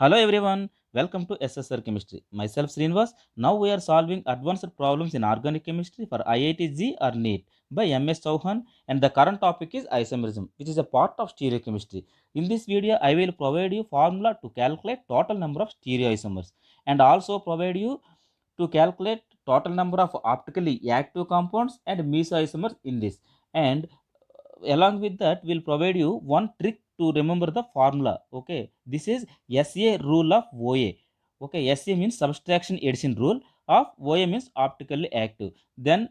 Hello everyone, welcome to SSR Chemistry. Myself Srinivas. Now we are solving advanced problems in organic chemistry for IIT-G or NEET by MS Chauhan, and the current topic is isomerism, which is a part of stereochemistry. In this video, I will provide you formula to calculate total number of stereoisomers and also provide you to calculate total number of optically active compounds and mesoisomers in this. And along with that we'll provide you one trick to remember the formula. Okay, this is SA rule of OA. Okay, SA means subtraction addition rule, of OA means optically active. Then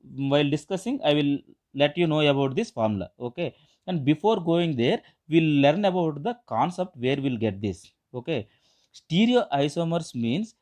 while discussing I will let you know about this formula. Okay, and before going there we'll learn about the concept where we'll get this. Okay, stereoisomers means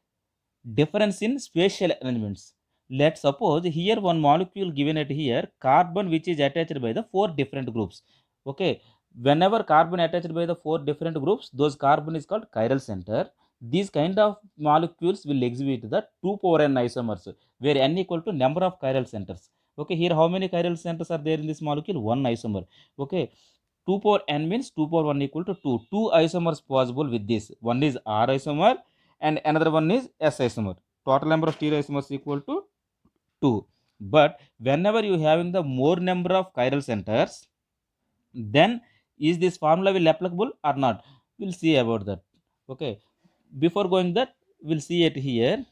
difference in spatial arrangements. Let's suppose here one molecule given at here carbon which is attached by the four different groups. Okay, whenever carbon attached by the four different groups, those carbon is called chiral center. These kind of molecules will exhibit the 2 power n isomers where n equal to number of chiral centers. Okay, here how many chiral centers are there in this molecule? One isomer. Okay, 2 power n means 2 power 1 equal to 2. Two isomers possible with this. One is R isomer and another one is S isomer. Total number of stereoisomers equal to 2. But whenever you having the more number of chiral centers, then is this formula will applicable or not? We'll see about that. Okay. Before going that, we'll see it here.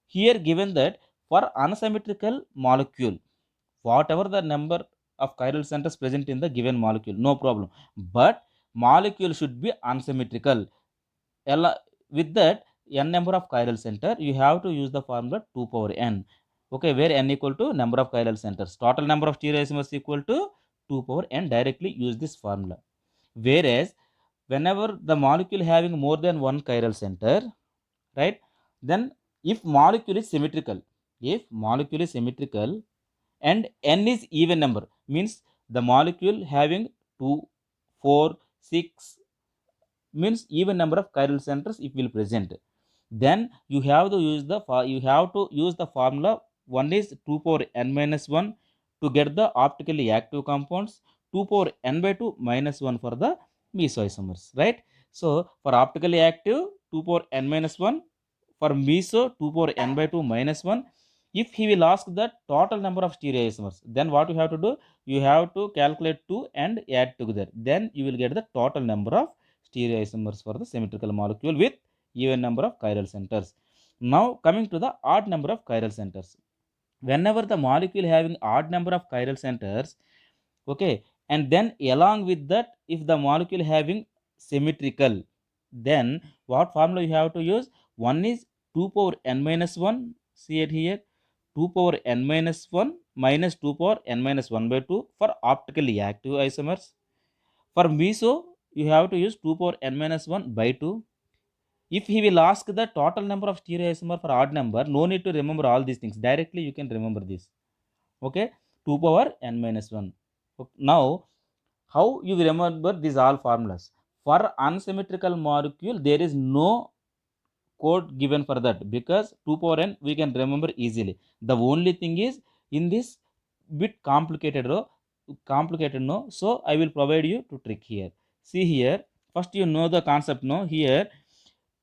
Here given that for unsymmetrical molecule, whatever the number of chiral centers present in the given molecule, no problem. But molecule should be unsymmetrical. With that n number of chiral center, you have to use the formula 2 power n. Okay, where n equal to number of chiral centers. Total number of stereoisomers equal to 2 power n. Directly use this formula. Whereas whenever the molecule having more than one chiral center, right? Then if molecule is symmetrical and n is even number, means the molecule having 2, 4, 6 means even number of chiral centers if will present, then you have to use the formula. One is 2 power n minus 1 to get the optically active compounds, 2 power n by 2 minus 1 for the mesoisomers, right? So for optically active 2 power n minus 1, for meso 2 power n by 2 minus 1. If he will ask the total number of stereoisomers, then what you have to do, you have to calculate 2 and add together, then you will get the total number of stereoisomers for the symmetrical molecule with even number of chiral centers. Now coming to the odd number of chiral centers. Whenever the molecule having odd number of chiral centers, okay, and then along with that if the molecule having symmetrical, then what formula you have to use? One is 2 power n minus 1, see it here, 2 power n minus 1 minus 2 power n minus 1 by 2 for optically active isomers. For meso, you have to use 2 power n minus 1 by 2. If he will ask the total number of stereoisomer for odd number, no need to remember all these things. Directly you can remember this. Okay, 2 power n minus 1. Now, how you remember these all formulas? For unsymmetrical molecule, there is no code given for that because 2 power n we can remember easily. The only thing is in this bit complicated row, complicated no. So I will provide you to trick here. See here, first you know the concept no. Here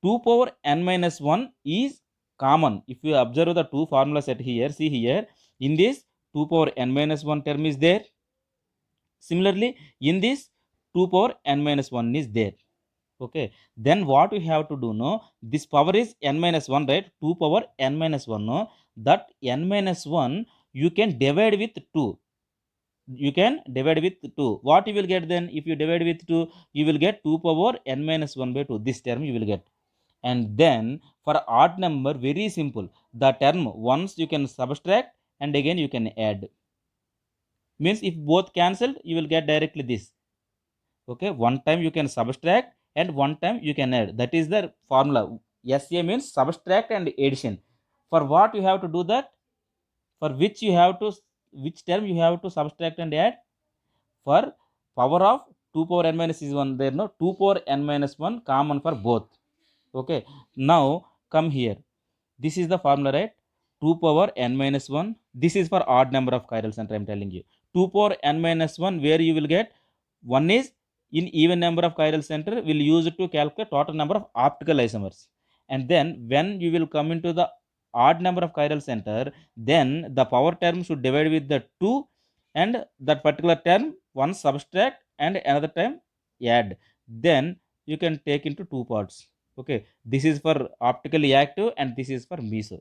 2 power n minus 1 is common. If you observe the two formulas set here, see here, in this 2 power n minus 1 term is there. Similarly, in this 2 power n minus 1 is there. Okay, then what we have to do no, this power is n minus 1, right? 2 power n minus 1 no, that n minus 1 you can divide with 2. You can divide with 2. What you will get then? If you divide with 2, you will get 2 power n minus 1 by 2. This term you will get. And then for odd number, very simple, the term once you can subtract and again you can add. Means if both cancelled, you will get directly this. Okay, one time you can subtract and one time you can add. That is the formula. SA means subtract and addition. For what you have to do that? For which you have to, which term you have to subtract and add? For power of 2 power n minus is 1 there no, 2 power n minus 1 common for both. Okay, now come here, this is the formula, right? 2 power n minus 1, this is for odd number of chiral center. I am telling you 2 power n minus 1 where you will get, one is in even number of chiral center will use it to calculate total number of optical isomers. And then when you will come into the odd number of chiral center, then the power term should divide with the 2, and that particular term one subtract and another time add. Then you can take into two parts. Okay, this is for optically active and this is for meso.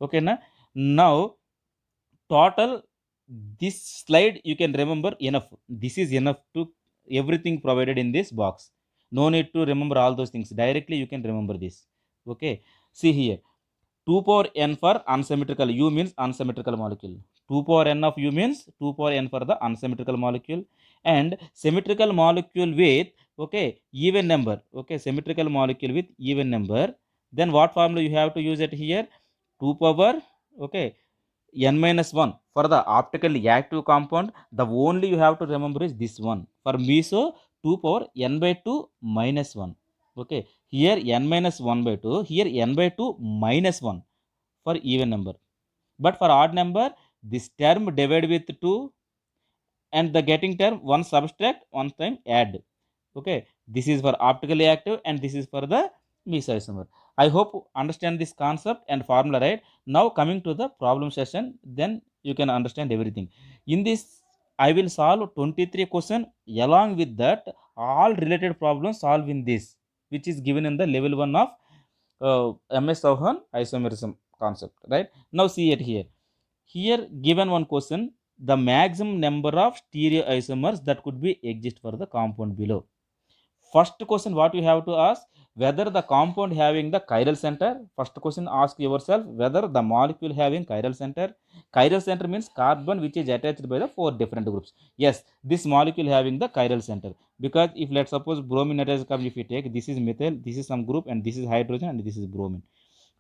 Okay na? Now total, this slide you can remember enough. This is enough to everything provided in this box. No need to remember all those things, directly you can remember this. Okay, see here, 2 power n for unsymmetrical u means unsymmetrical molecule, 2 power n of u means 2 power n for the unsymmetrical molecule, and symmetrical molecule with, okay, even number. Okay, symmetrical molecule with even number, then what formula you have to use it here? 2 power, okay, n minus 1 for the optically active compound. The only you have to remember is this one. For meso, 2 power n by 2 minus 1. Okay, here n minus 1 by 2, here n by 2 minus 1 for even number. But for odd number, this term divide with 2 and the getting term one subtract, one time add. Okay, this is for optically active and this is for the meso isomer. I hope you understand this concept and formula, right? Now coming to the problem session, then you can understand everything. In this I will solve 23 question, along with that all related problems solve in this, which is given in the level 1 of MS Chauhan isomerism concept, right? Now see it here. Here given one question, the maximum number of stereoisomers that could be exist for the compound below. First question what you have to ask, whether the compound having the chiral center. First question ask yourself whether the molecule having chiral center. Chiral center means carbon which is attached by the 4 different groups. Yes, this molecule having the chiral center, because if let's suppose bromine attached carbon, if you take, this is methyl, this is some group, and this is hydrogen, and this is bromine.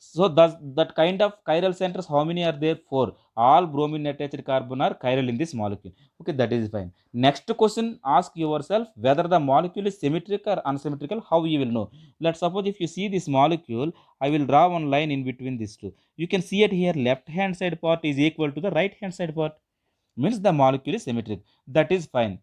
So does that kind of chiral centers, how many are there? 4. All bromine attached carbon are chiral in this molecule. Okay, that is fine. Next question, ask yourself whether the molecule is symmetric or unsymmetrical. How you will know? Let's suppose if you see this molecule, I will draw one line in between these two. You can see it here, left hand side part is equal to the right hand side part, means the molecule is symmetric. That is fine.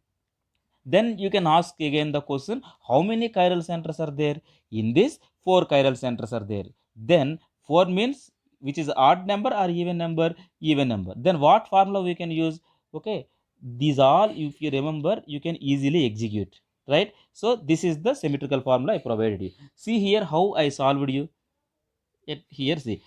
Then you can ask again the question, how many chiral centers are there? In this, 4 chiral centers are there. Then 4 means which is odd number or even number? Even number. Then what formula we can use? Okay, these all if you remember you can easily execute, right? So this is the symmetrical formula I provided you. See here how I solved you it here. See,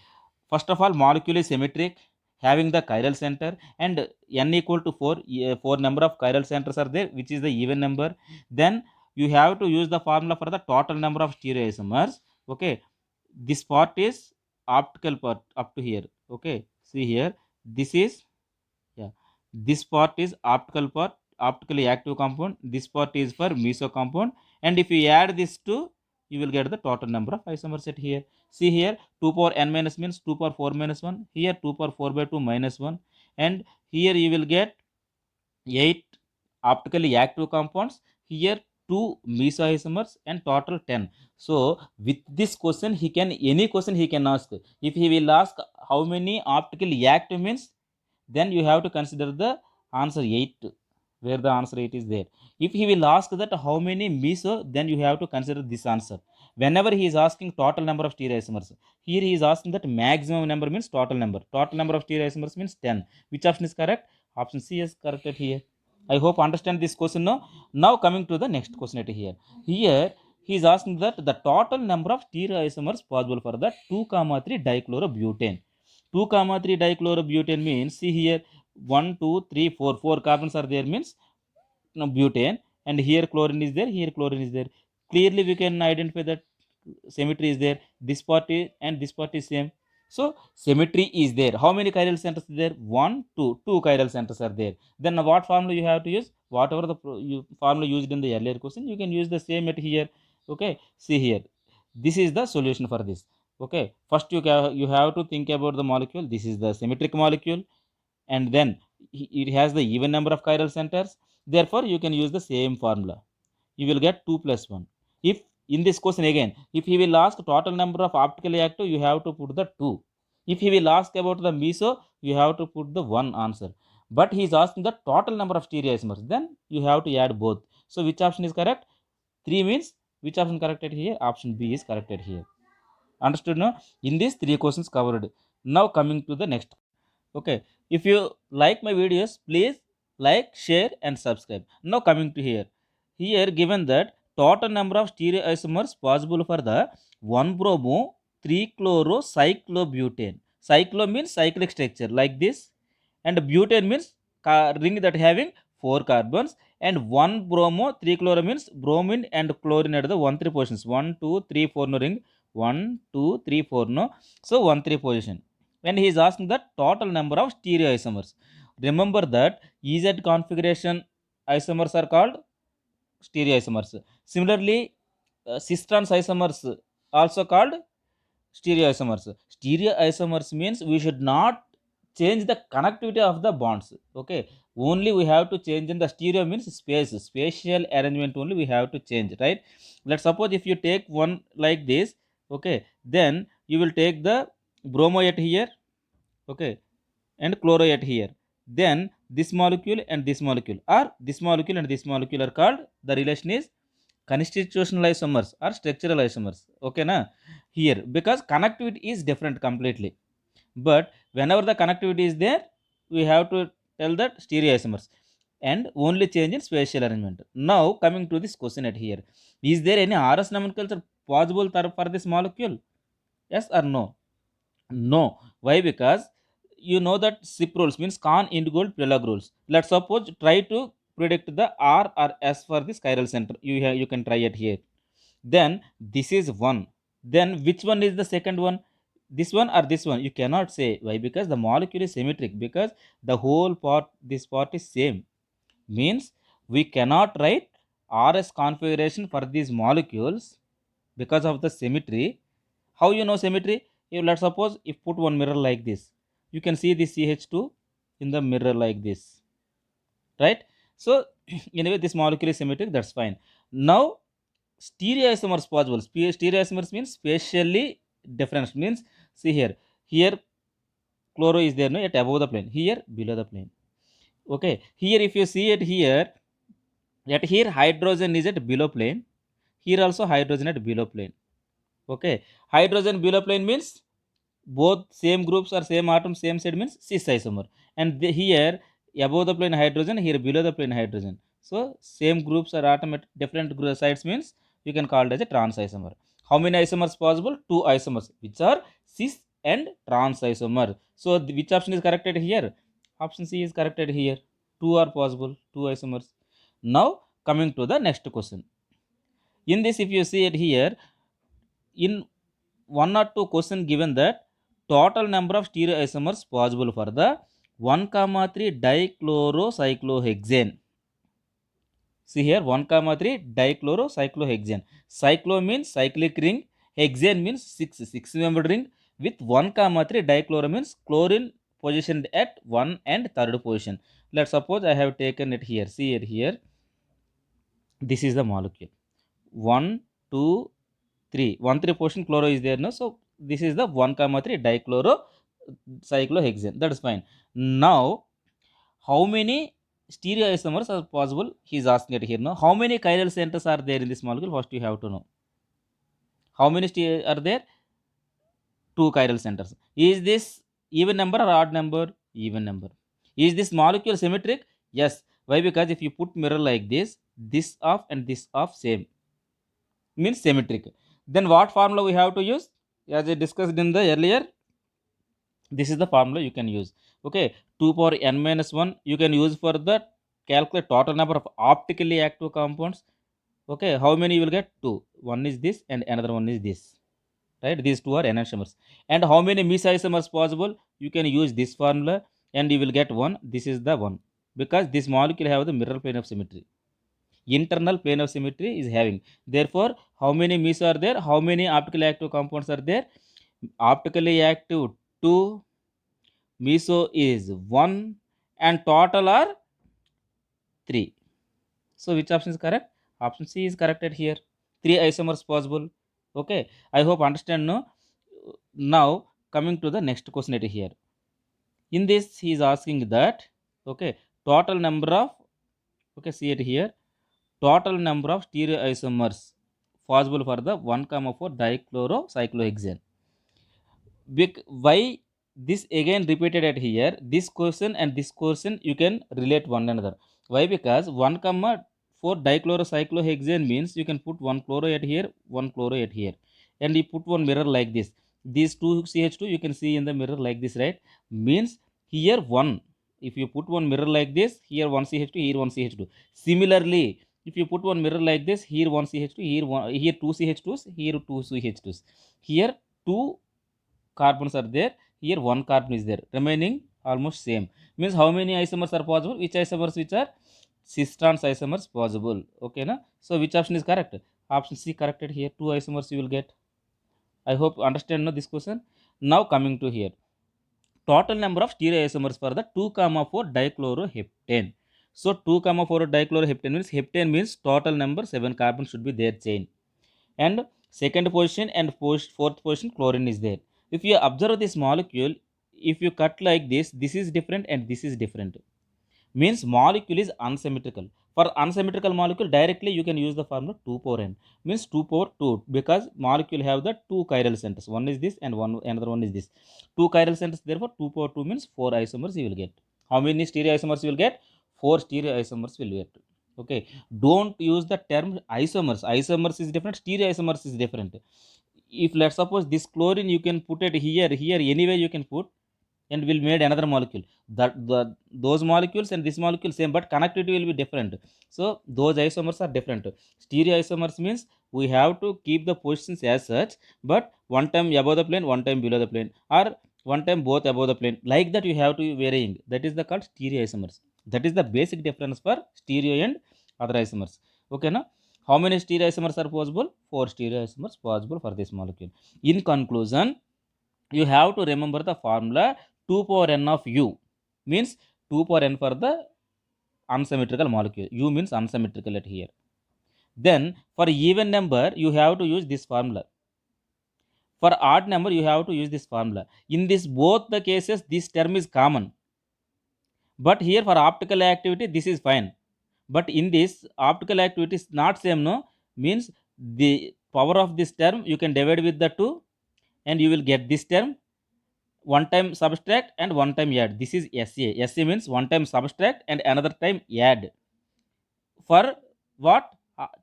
first of all, molecule is symmetric having the chiral center, and n equal to 4, 4 number of chiral centers are there, which is the even number. Then you have to use the formula for the total number of stereoisomers. Okay, this part is optical part up to here. Okay, see here, this is, yeah, this part is optical part, optically active compound. This part is for meso compound, and if you add this two, you will get the total number of isomers set here. See here, 2 power n minus means 2 power 4 minus 1. Here 2 power 4 by 2 minus 1, and here you will get 8 optically active compounds. Here 2 meso isomers and total 10. So with this question, he can, any question he can ask. If he will ask how many optically active means, then you have to consider the answer 8, where the answer 8 is there. If he will ask that how many meso, then you have to consider this answer. Whenever he is asking total number of stereoisomers, here he is asking that maximum number means total number. Total number of stereoisomers means 10. Which option is correct? Option C is corrected here. I hope understand this question now. Now coming to the next question at here. Here he is asking that the total number of stereoisomers possible for the 2,3 dichlorobutane. 2,3 dichlorobutane means, see here, 1 2 3 4, 4 carbons are there means butane, and here chlorine is there, here chlorine is there. Clearly we can identify that symmetry is there. This part is and this part is same. So symmetry is there. How many chiral centers are there? 1 2, 2 chiral centers are there. Then what formula you have to use? Whatever the formula used in the earlier question, you can use the same at here. Okay, see here, this is the solution for this. Okay, first you have to think about the molecule. This is the symmetric molecule, and then it has the even number of chiral centers. Therefore you can use the same formula. You will get 2 plus 1. If in this question again, if he will ask total number of optically active, you have to put the 2. If he will ask about the meso, you have to put the 1 answer. But he is asking the total number of stereoisomers, then you have to add both. So which option is correct? 3 means which option corrected here? Option B is corrected here. Understood now? In these 3 questions covered. Now coming to the next. Okay, if you like my videos, please like, share and subscribe. Now coming to here. Here given that total number of stereoisomers possible for the 1 bromo 3 chloro cyclobutane. Cyclo means cyclic structure like this, and butane means ring that having 4 carbons, and 1 bromo 3 chloro means bromine and chlorine at the 1 3 positions. 1 2 3 4 no ring. 1 2 3 4 no. So 1 3 position, when he is asking the total number of stereoisomers. Remember that EZ configuration isomers are called stereoisomers. Similarly, cis trans isomers also called stereoisomers. Stereoisomers means we should not change the connectivity of the bonds. Okay, only we have to change in the stereo means spatial arrangement only we have to change, right? Let's suppose if you take one like this, okay, then you will take the bromoate here, okay, and chloroate here. Then this molecule and this molecule, or this molecule and this molecule are called, the relation is constitutional isomers or structural isomers. Okay, na? Here because connectivity is different completely. But whenever the connectivity is there, we have to tell that stereoisomers and only change in spatial arrangement. Now coming to this question at here, is there any RS nomenclature possible for this molecule? Yes or no? No. Why? Because you know that SIP rules means Kahn Ingold Prelog rules. Let's suppose try to predict the R or S for this chiral center. You can try it here. Then this is one. Then which one is the second one? This one or this one? You cannot say. Why? Because the molecule is symmetric. Because the whole part, this part is same. Means we cannot write RS configuration for these molecules because of the symmetry. How you know symmetry? If let's suppose if put one mirror like this, you can see this CH2 in the mirror like this, right? So anyway, this molecule is symmetric. That's fine. Now stereoisomers possible. Stereoisomers means spatially different. Means see here. Here chloro is there no at above the plane. Here below the plane. Okay. Here if you see it here, that here hydrogen is at below plane. Here also hydrogen at below plane. Okay. Hydrogen below plane means both same groups or same atom same side means cis isomer, and here above the plane hydrogen, here below the plane hydrogen, so same groups or atom at different sides means you can call it as a trans isomer. How many isomers possible? Two isomers which are cis and trans isomer. So which option is corrected here? Option C is corrected here. Two are possible, two isomers. Now coming to the next question. In this if you see it here, in one or two question given that total number of stereoisomers possible for the 1 comma 3 dichlorocyclohexane. See here 1 comma 3 dichlorocyclohexane. Cyclo means cyclic ring, hexane means 6 membered ring, with 1 comma 3 dichloro means chlorine positioned at 1 and 3rd position. Let's suppose I have taken it here. See it here. This is the molecule. 1 2 3 1 3 portion chloro is there no, so this is the 1 comma 3 dichloro cyclohexane. That is fine. Now how many stereoisomers are possible? He is asking it here now. How many chiral centers are there in this molecule? First you have to know how many are there. Two chiral centers. Is this even number or odd number? Even number. Is this molecule symmetric? Yes. Why? Because if you put mirror like this off and this off same means symmetric. Then what formula we have to use? As I discussed in the earlier, this is the formula you can use. Okay, 2 power n minus 1 you can use for the calculate total number of optically active compounds. Okay, how many you will get? 2. One is this and another one is this, right? These two are enantiomers. And how many mesisomers possible? You can use this formula and you will get 1. This is the one, because this molecule have the mirror plane of symmetry. Internal plane of symmetry is having. Therefore, how many meso are there? How many optically active compounds are there? Optically active 2, meso is 1, and total are 3. So which option is correct? Option C is corrected here. 3 isomers possible. Okay, I hope understand no. Now coming to the next question it here. In this he is asking that, okay, total number of, okay, see it here, total number of stereoisomers possible for the 1,4 dichlorocyclohexane. Why this again repeated at here? This question and this question you can relate one another. Why? Because 1,4 dichlorocyclohexane means you can put one chloro at here, one chloro at here, and you put one mirror like this. These two CH2 you can see in the mirror like this, right? Means here one. If you put one mirror like this, here one CH2, here one CH2. Similarly, if you put one mirror like this, here one CH2, here two CH2s, here two CH2s, here two carbons are there, here one carbon is there, remaining almost same. Means how many isomers are possible? Which isomers? Which are cis trans isomers possible? Okay na? So which option is correct? Option C corrected here. Two isomers you will get. I hope you understand no, this question. Now coming to here, total number of stereoisomers for the 2,4 dichloroheptane. So 2,4 dichloroheptane means heptane means total number 7 carbons should be there chain, and second position and fourth position chlorine is there. If you observe this molecule, if you cut like this is different and this is different, means molecule is unsymmetrical. For unsymmetrical molecule directly you can use the formula 2 power n, means 2 power 2, because molecule have the two chiral centers, one is this and one another one is this, two chiral centers, therefore 2 power 2 means 4 isomers you will get. How many stereoisomers you will get? 4 stereoisomers will get. Okay, don't use the term isomers. Isomers is different, stereoisomers is different. If let's suppose this chlorine you can put it here anywhere you can put, and will made another molecule, that those molecules and this molecule same, but connectivity will be different. So those isomers are different. Stereoisomers means we have to keep the positions as such, but one time above the plane, one time below the plane, or one time both above the plane, like that you have to be varying. That is the called stereoisomers. That is the basic difference for stereo and other isomers. Okay na? How many stereoisomers are possible? 4 stereoisomers possible for this molecule. In conclusion, you have to remember the formula 2 power n of u, means 2 power n for the unsymmetrical molecule. U means unsymmetrical at here. Then for even number you have to use this formula. For odd number you have to use this formula. In this both the cases this term is common, but here for optical activity this is fine. But in this optical activity is not same, no? Means the power of this term you can divide with the 2 and you will get this term, one time subtract and one time add. This is SA. SA means one time subtract and another time add. For what?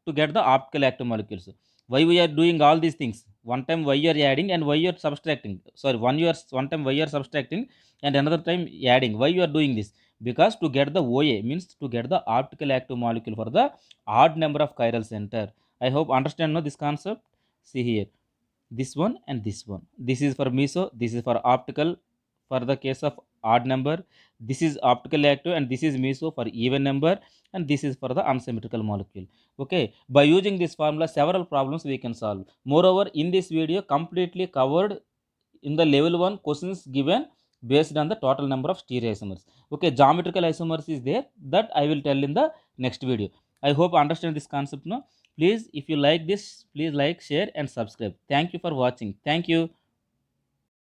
To get the optical active molecules. Why we are doing all these things? One time why you are adding and why you are subtracting. Sorry, one time why you are subtracting and another time adding. Why you are doing this? Because to get the OA, means to get the optical active molecule for the odd number of chiral center. I hope understand no this concept. See here, this one and this one, this is for meso, this is for optical. For the case of odd number, this is optical active and this is meso for even number, and this is for the unsymmetrical molecule. Okay, by using this formula several problems we can solve. Moreover, in this video completely covered in the level 1 questions given based on the total number of stereoisomers. Okay, geometrical isomers is there, that I will tell in the next video. I hope you understand this concept, no? Please, if you like this, please like, share and subscribe. Thank you for watching. Thank you.